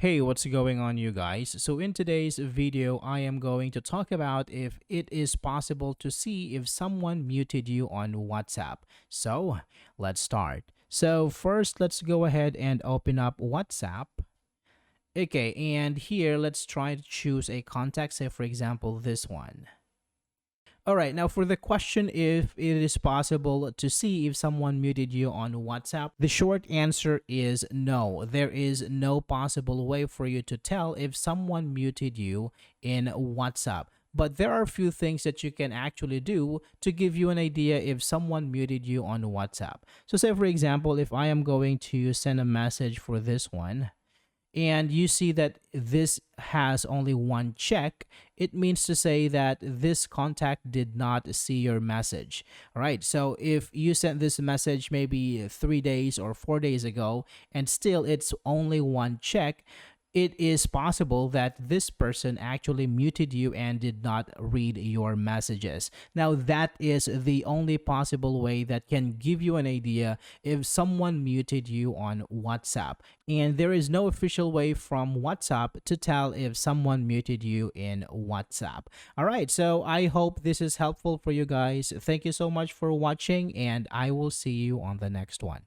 Hey, what's going on, you guys? So in today's video, I am going to talk about if it is possible to see if someone muted you on WhatsApp. So let's start. So first, let's go ahead and open up WhatsApp. Okay, and here, let's try to choose a contact, say for example, this one. All right, now for the question if it is possible to see if someone muted you on WhatsApp, the short answer is no. There is no possible way for you to tell if someone muted you in WhatsApp. But there are a few things that you can actually do to give you an idea if someone muted you on WhatsApp. So say for example, if I am going to send a message for this one, and you see that this has only one check, it means to say that this contact did not see your message. All right, so if you sent this message maybe 3 days or 4 days ago and still it's only one check, it is possible that this person actually muted you and did not read your messages. Now, that is the only possible way that can give you an idea if someone muted you on WhatsApp. And there is no official way from WhatsApp to tell if someone muted you in WhatsApp. All right, so I hope this is helpful for you guys. Thank you so much for watching, and I will see you on the next one.